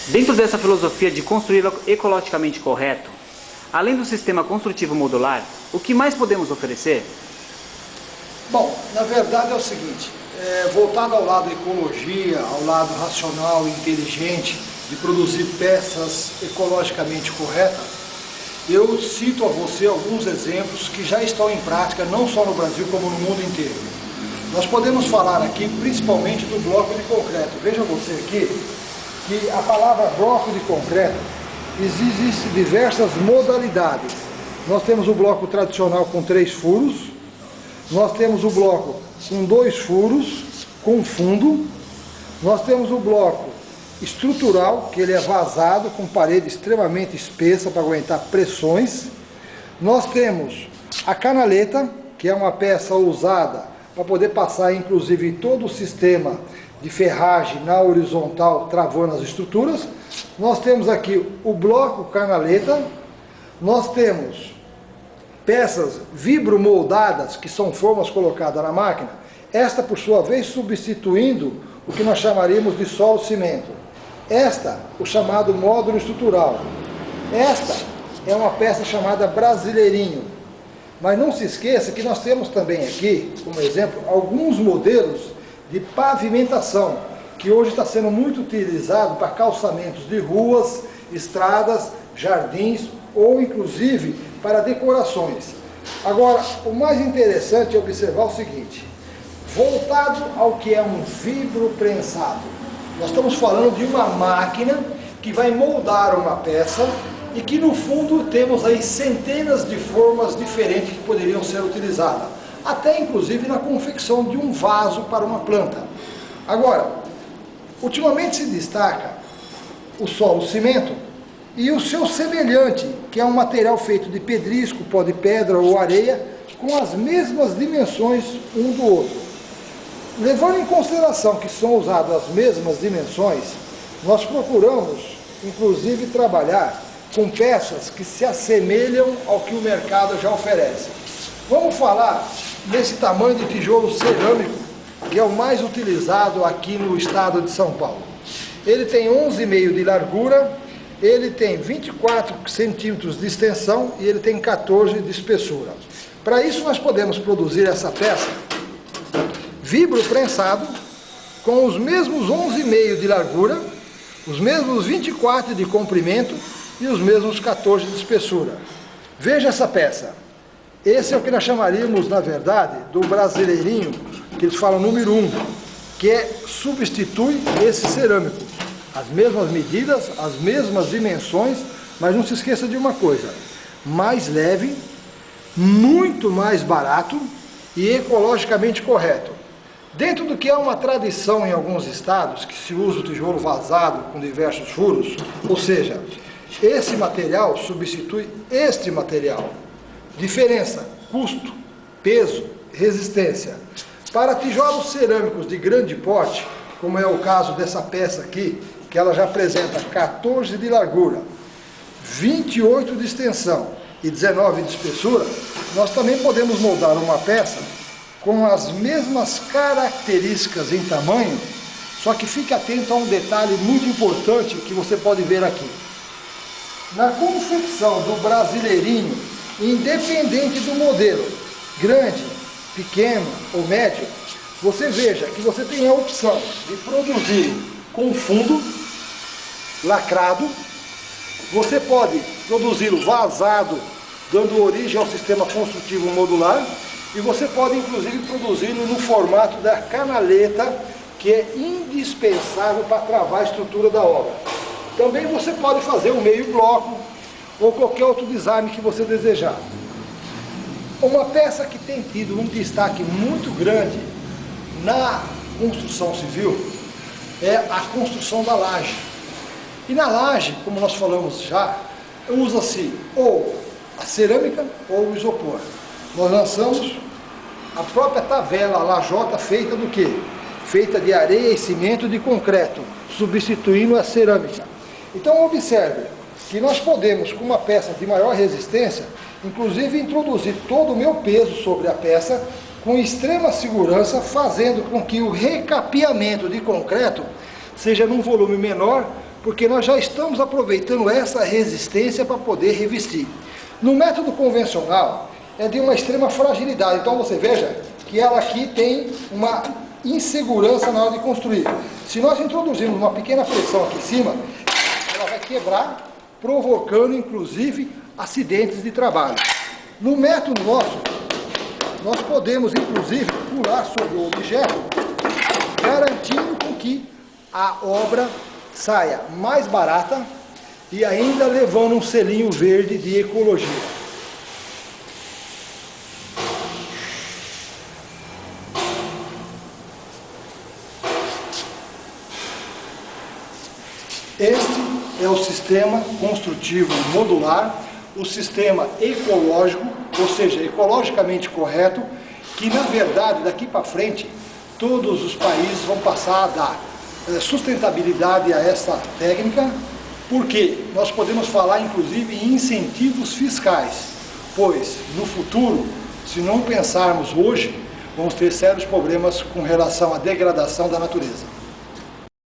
Dentro dessa filosofia de construir ecologicamente correto, além do sistema construtivo modular, o que mais podemos oferecer? Bom, na verdade é o seguinte, voltado ao lado ecologia, ao lado racional e inteligente de produzir peças ecologicamente corretas, eu cito a você alguns exemplos que já estão em prática, não só no Brasil, como no mundo inteiro. Nós podemos falar aqui principalmente do bloco de concreto. Veja você aqui que a palavra bloco de concreto, existem diversas modalidades. Nós temos o bloco tradicional com 3 furos, nós temos o bloco com 2 furos, com fundo, nós temos o bloco estrutural, que ele é vazado, com parede extremamente espessa para aguentar pressões. Nós temos a canaleta, que é uma peça usada para poder passar inclusive em todo o sistema de ferragem na horizontal, travando as estruturas. Nós temos aqui o bloco canaleta, nós temos peças vibromoldadas, que são formas colocadas na máquina, esta por sua vez substituindo o que nós chamaríamos de solo-cimento. Esta, o chamado módulo estrutural. Esta é uma peça chamada brasileirinho. Mas não se esqueça que nós temos também aqui, como exemplo, alguns modelos de pavimentação, que hoje está sendo muito utilizado para calçamentos de ruas, estradas, jardins ou inclusive para decorações. Agora, o mais interessante é observar o seguinte, voltado ao que é um vibroprensado. Nós estamos falando de uma máquina que vai moldar uma peça e que no fundo temos aí centenas de formas diferentes que poderiam ser utilizadas, até inclusive na confecção de um vaso para uma planta. Agora, ultimamente se destaca o solo-cimento e o seu semelhante, que é um material feito de pedrisco, pó de pedra ou areia, com as mesmas dimensões um do outro. Levando em consideração que são usadas as mesmas dimensões, nós procuramos, inclusive, trabalhar com peças que se assemelham ao que o mercado já oferece. Vamos falar desse tamanho de tijolo cerâmico, que é o mais utilizado aqui no estado de São Paulo. Ele tem 11,5 de largura, ele tem 24 centímetros de extensão e ele tem 14 de espessura. Para isso nós podemos produzir essa peça vibroprensado, com os mesmos 11,5 de largura, os mesmos 24 de comprimento e os mesmos 14 de espessura. Veja essa peça. Esse é o que nós chamaríamos, na verdade, do brasileirinho, que eles falam número 1, que substitui esse cerâmico. As mesmas medidas, as mesmas dimensões, mas não se esqueça de uma coisa, mais leve, muito mais barato e ecologicamente correto. Dentro do que é uma tradição em alguns estados, que se usa o tijolo vazado com diversos furos, ou seja, esse material substitui este material. Diferença, custo, peso, resistência. Para tijolos cerâmicos de grande porte, como é o caso dessa peça aqui, que ela já apresenta 14 de largura, 28 de extensão e 19 de espessura, nós também podemos moldar uma peça com as mesmas características em tamanho, só que fique atento a um detalhe muito importante que você pode ver aqui. Na confecção do brasileirinho, independente do modelo, grande, pequeno ou médio, você veja que você tem a opção de produzir com fundo, lacrado, você pode produzi-lo vazado, dando origem ao sistema construtivo modular, e você pode inclusive produzi-lo no formato da canaleta, que é indispensável para travar a estrutura da obra. Também você pode fazer um meio bloco ou qualquer outro design que você desejar. Uma peça que tem tido um destaque muito grande na construção civil é a construção da laje. E na laje, como nós falamos já, usa-se ou a cerâmica ou o isopor. Nós lançamos a própria tabela, a lajota, feita do quê? Feita de areia e cimento de concreto, substituindo a cerâmica. Então observe que nós podemos, com uma peça de maior resistência, inclusive introduzir todo o meu peso sobre a peça, com extrema segurança, fazendo com que o recapeamento de concreto seja num volume menor, porque nós já estamos aproveitando essa resistência para poder revestir. No método convencional, é de uma extrema fragilidade, então você veja que ela aqui tem uma insegurança na hora de construir. Se nós introduzirmos uma pequena pressão aqui em cima, ela vai quebrar, provocando inclusive acidentes de trabalho. No método nosso, nós podemos inclusive pular sobre o objeto, garantindo com que a obra saia mais barata e ainda levando um selinho verde de ecologia. Este é o sistema construtivo modular, o sistema ecológico, ou seja, ecologicamente correto, que na verdade daqui para frente todos os países vão passar a dar sustentabilidade a essa técnica, porque nós podemos falar inclusive em incentivos fiscais, pois no futuro, se não pensarmos hoje, vamos ter sérios problemas com relação à degradação da natureza.